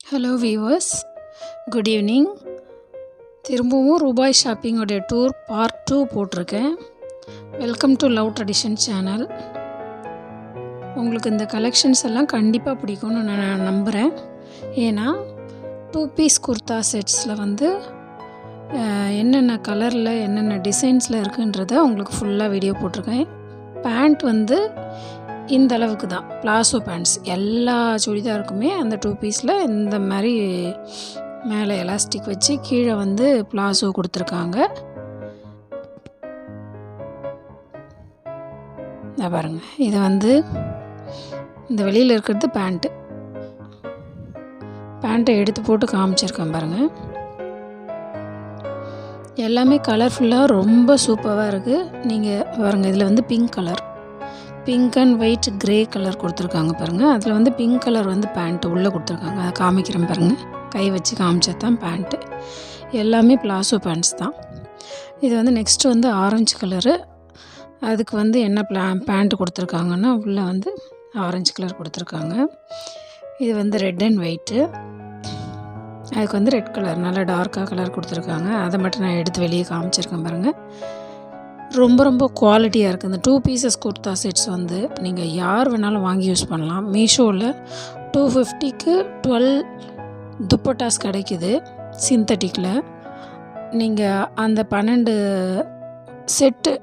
Hello viewers, good evening. திரும்பவும் ரூபாய் ஷாப்பிங்கோடைய tour part 2 போட்டிருக்கேன். Welcome to love tradition channel. உங்களுக்கு இந்த கலெக்ஷன்ஸ் எல்லாம் கண்டிப்பாக பிடிக்கும்னு நான் நம்புகிறேன். ஏன்னா 2 பீஸ் குர்தா செட்ஸில் வந்து என்னென்ன கலரில் என்னென்ன டிசைன்ஸில் இருக்குன்றதை உங்களுக்கு ஃபுல்லாக வீடியோ போட்டிருக்கேன். பேண்ட் வந்து இந்த அளவுக்கு தான், பிளாசோ பேண்ட்ஸ். எல்லா சுடிதாருக்குமே அந்த 2 பீஸில் இந்த மாதிரி மேலே எலாஸ்டிக் வச்சு கீழே வந்து பிளாசோ கொடுத்துருக்காங்க. பாருங்கள், இது வந்து இந்த வெளியில் இருக்கிறது பேண்ட்டை எடுத்து போட்டு காமிச்சிருக்கேன் பாருங்கள். எல்லாமே கலர்ஃபுல்லாக ரொம்ப சூப்பராக இருக்குது. நீங்கள் பாருங்கள், இதில் வந்து pink and white grey colour கொடுத்துருக்காங்க பாருங்கள். அதில் வந்து பிங்க் கலர் வந்து பேண்ட்டு உள்ளே கொடுத்துருக்காங்க. அதை காமிக்கிறேன் பாருங்கள். கை வச்சு காமிச்சது தான் பேண்ட்டு. எல்லாமே பிளாசோ பேண்ட்ஸ் தான். இது வந்து நெக்ஸ்ட்டு வந்து ஆரஞ்சு கலரு. அதுக்கு வந்து என்ன பேண்ட்டு கொடுத்துருக்காங்கன்னா உள்ளே வந்து ஆரஞ்சு கலர் கொடுத்துருக்காங்க. இது வந்து ரெட் அண்ட் ஒயிட்டு. அதுக்கு வந்து ரெட் கலர், நல்லா டார்க்காக கலர் கொடுத்துருக்காங்க. அதை மட்டும் நான் எடுத்து வெளியே காமிச்சிருக்கேன் பாருங்கள். ரொம்ப ரொம்ப குவாலிட்டியாக இருக்குது. இந்த 2 பீசஸ் குர்தா செட்ஸ் வந்து நீங்கள் யார் வேணாலும் வாங்கி யூஸ் பண்ணலாம். மீஷோவில் 250க்கு 12 துப்பட்டாஸ் கிடைக்குது சிந்தட்டிக்கில். நீங்கள் அந்த 12 செட்டு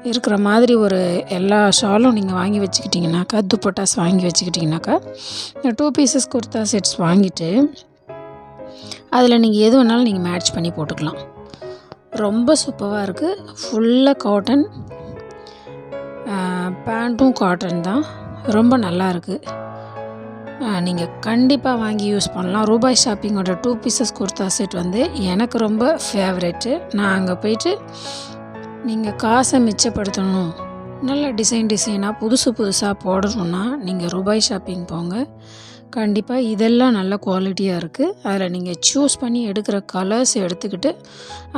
இருக்கிற மாதிரி ஒரு எல்லா ஷாலும் நீங்கள் வாங்கி வச்சுக்கிட்டிங்கனாக்கா, துப்பட்டாஸ் வாங்கி வச்சுக்கிட்டிங்கனாக்கா, இந்த 2 பீசஸ் குர்தா செட்ஸ் வாங்கிட்டு அதில் நீங்கள் எது வேணாலும் நீங்கள் மேட்ச் பண்ணி போட்டுக்கலாம். ரொம்ப சூப்பராக இருக்குது. ஃபுல்லாக காட்டன், பேண்ட்டும் காட்டன் தான். ரொம்ப நல்லா இருக்குது. நீங்கள் கண்டிப்பாக வாங்கி யூஸ் பண்ணலாம். ரூபாய் ஷாப்பிங்கோட 2 பீசஸ் குர்தா செட் வந்து எனக்கு ரொம்ப ஃபேவரெட்டு. நான் அங்கே போயிட்டு நீங்கள் காசை மிச்சப்படுத்தணும், நல்ல டிசைனாக புதுசாக போடணுன்னா நீங்கள் ரூபாய் ஷாப்பிங் போங்க. கண்டிப்பாக இதெல்லாம் நல்ல குவாலிட்டியாக இருக்குது. அதில் நீங்கள் சூஸ் பண்ணி எடுக்கிற கலர்ஸ் எடுத்துக்கிட்டு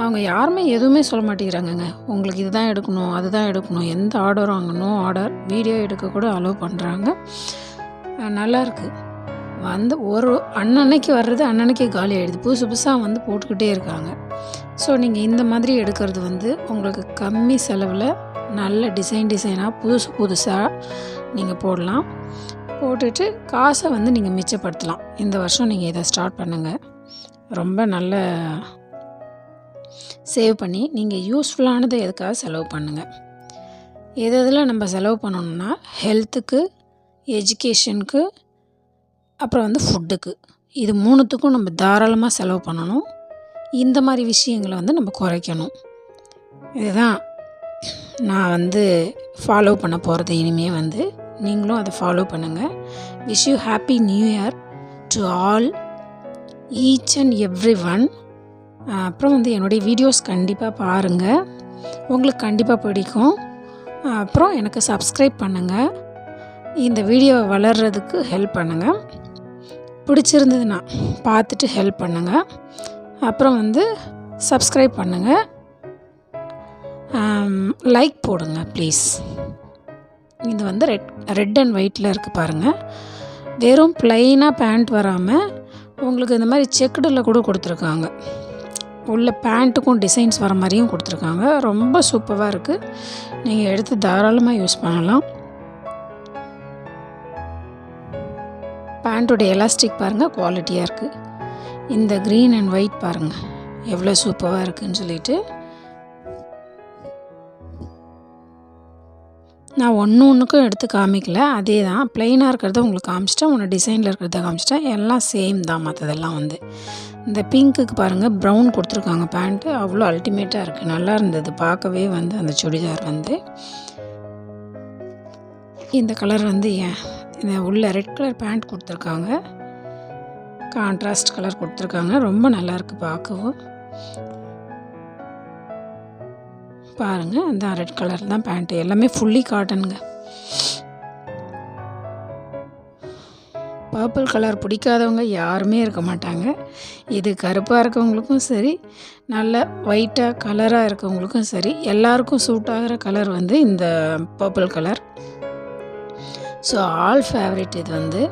அவங்க யாருமே எதுவுமே சொல்ல மாட்டேங்கிறாங்கங்க. உங்களுக்கு இதுதான் எடுக்கணும், அதுதான் எடுக்கணும், எந்த ஆர்டரும் வாங்கணும், ஆர்டர் வீடியோ எடுக்க கூட அலோவ் பண்ணுறாங்க. நல்லாயிருக்கு. வந்து ஒரு அன்னன்னைக்கு வர்றது அன்னன்னைக்கு காலி ஆகிடுது. புதுசாக வந்து போட்டுக்கிட்டே இருக்காங்க. ஸோ நீங்கள் இந்த மாதிரி எடுக்கிறது வந்து உங்களுக்கு கம்மி செலவில் நல்ல டிசைனாக புதுசாக நீங்கள் போடலாம். போட்டுட்டு காசை வந்து நீங்கள் மிச்சப்படுத்தலாம். இந்த வருஷம் நீங்கள் இதை ஸ்டார்ட் பண்ணுங்கள். ரொம்ப நல்ல சேவ் பண்ணி நீங்கள் யூஸ்ஃபுல்லானதை எதுக்காக செலவு பண்ணுங்கள். எதில் நம்ம செலவு பண்ணணும்னா ஹெல்த்துக்கு, எஜுகேஷனுக்கு, அப்புறம் வந்து ஃபுட்டுக்கு, இது 3த்துக்கும் நம்ம தாராளமாக செலவு பண்ணணும். இந்த மாதிரி விஷயங்களை வந்து நம்ம குறைக்கணும். இதுதான் நான் வந்து ஃபாலோ பண்ண போகிறது. இனிமேல் வந்து நீங்களும் அதை ஃபாலோ பண்ணுங்கள். Wish you happy new year to all, each and every one. அப்புறம் வந்து என்னுடைய வீடியோஸ் கண்டிப்பாக பாருங்கள், உங்களுக்கு கண்டிப்பாக பிடிக்கும். அப்புறம் எனக்கு சப்ஸ்கிரைப் பண்ணுங்கள். இந்த வீடியோ வளர்கிறதுக்கு ஹெல்ப் பண்ணுங்கள். பிடிச்சிருந்ததுன்னா பார்த்துட்டு ஹெல்ப் பண்ணுங்கள். அப்புறம் வந்து சப்ஸ்கிரைப் பண்ணுங்கள், லைக் போடுங்க ப்ளீஸ். இது வந்து ரெட் அண்ட் ஒயிட்டில் இருக்குது பாருங்கள். வெறும் ப்ளைனாக பேண்ட் வராமல் உங்களுக்கு இந்த மாதிரி செக்குடில் கூட கொடுத்துருக்காங்க. உள்ள பேண்ட்டுக்கும் டிசைன்ஸ் வர மாதிரியும் கொடுத்துருக்காங்க. ரொம்ப சூப்பராக இருக்குது. நீங்கள் எடுத்து தாராளமாக யூஸ் பண்ணலாம். பேண்ட்டோடைய எலாஸ்டிக் பாருங்கள், குவாலிட்டியாக இருக்குது. இந்த க்ரீன் அண்ட் ஒயிட் பாருங்கள் எவ்வளோ சூப்பராக இருக்குதுன்னு சொல்லிட்டு நான் ஒன்றுக்கும் எடுத்து காமிக்கல. அதே தான் ப்ளைனாக இருக்கிறத உங்களுக்கு காமிச்சிட்டேன், ஒன்று டிசைனில் இருக்கிறத காமிச்சிட்டேன். எல்லாம் சேம் தான். மற்றதெல்லாம் வந்து இந்த பிங்க்குக்கு பாருங்கள் ப்ரௌன் கொடுத்துருக்காங்க பேண்ட்டு. அவ்வளோ அல்டிமேட்டாக இருக்குது. நல்லா இருந்தது பார்க்கவே. வந்து அந்த சுடிதார் வந்து இந்த கலர் வந்து இந்த உள்ள ரெட் கலர் பேண்ட் கொடுத்துருக்காங்க, கான்ட்ராஸ்ட் கலர் கொடுத்துருக்காங்க. ரொம்ப நல்லாயிருக்கு பார்க்கவும். பாருங்கள், அந்த ரெட் கலர் தான் பேண்ட்டு. எல்லாமே ஃபுல்லி காட்டனுங்க. பர்பிள் கலர் பிடிக்காதவங்க யாருமே இருக்க மாட்டாங்க. இது கருப்பாக இருக்கவங்களுக்கும் சரி, நல்ல ஒயிட்டாக கலராக இருக்கவங்களுக்கும் சரி, எல்லாருக்கும் சூட் ஆகிற கலர் வந்து இந்த purple colour. So all favourite இது வந்து.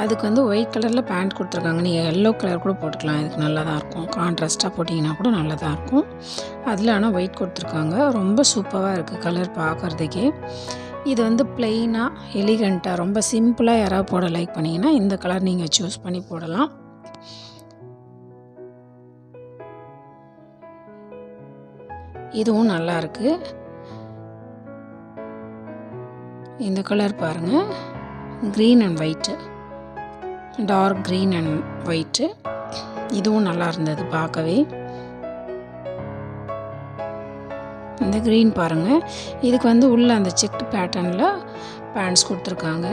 அதுக்கு வந்து ஒயிட் கலரில் பேண்ட் கொடுத்துருக்காங்க. நீங்கள் எல்லோ கலர் கூட போட்டுக்கலாம், இதுக்கு நல்லா தான் இருக்கும். கான்ட்ராஸ்ட்டாக போட்டிங்கன்னா கூட நல்லா தான் இருக்கும். அதில் ஆனால் ஒயிட் கொடுத்துருக்காங்க. ரொம்ப சூப்பராக இருக்குது கலர் பார்க்குறதுக்கே. இது வந்து ப்ளெயினாக எலிகண்ட்டாக ரொம்ப சிம்பிளாக யாராவது போட லைக் பண்ணிங்கன்னா இந்த கலர் நீங்கள் சூஸ் பண்ணி போடலாம். இதுவும் நல்லா இருக்குது. இந்த கலர் பாருங்கள், green and white, dark green and white. இதுவும் நல்லா இருந்தது பார்க்கவே. இந்த க்ரீன் பாருங்கள், இதுக்கு வந்து உள்ள அந்த செக்டு பேட்டர்னில் பேண்ட்ஸ் கொடுத்துருக்காங்க.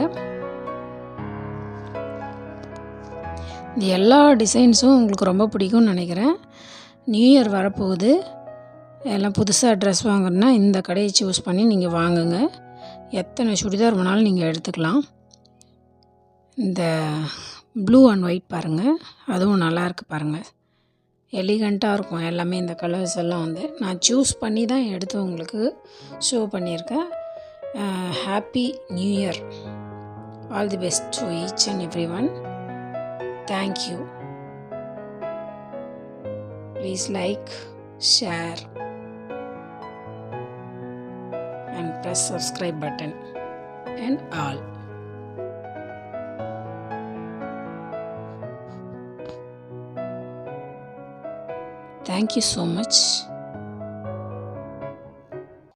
இந்த எல்லா டிசைன்ஸும் உங்களுக்கு ரொம்ப பிடிக்கும்னு நினைக்கிறேன். நியூ இயர் வரப்போகுது, எல்லாம் புதுசாக ட்ரெஸ் வாங்குறதுனா இந்த கடையை சூஸ் பண்ணி நீங்கள் வாங்குங்க. எத்தனை சுடிதார் வேணாலும் நீங்கள் எடுத்துக்கலாம். இந்த ப்ளூ அண்ட் ஒயிட் பாருங்கள், அதுவும் நல்லாயிருக்கு பாருங்கள். எலிகண்ட்டாக இருக்கும் எல்லாமே. இந்த கலர்ஸ் எல்லாம் வந்து நான் சூஸ் பண்ணி தான் எடுத்து உங்களுக்கு ஷோ பண்ணியிருக்கேன். Happy new year. All the best to each and every one. Thank you. Please like, share and press subscribe button and all. Thank you so much.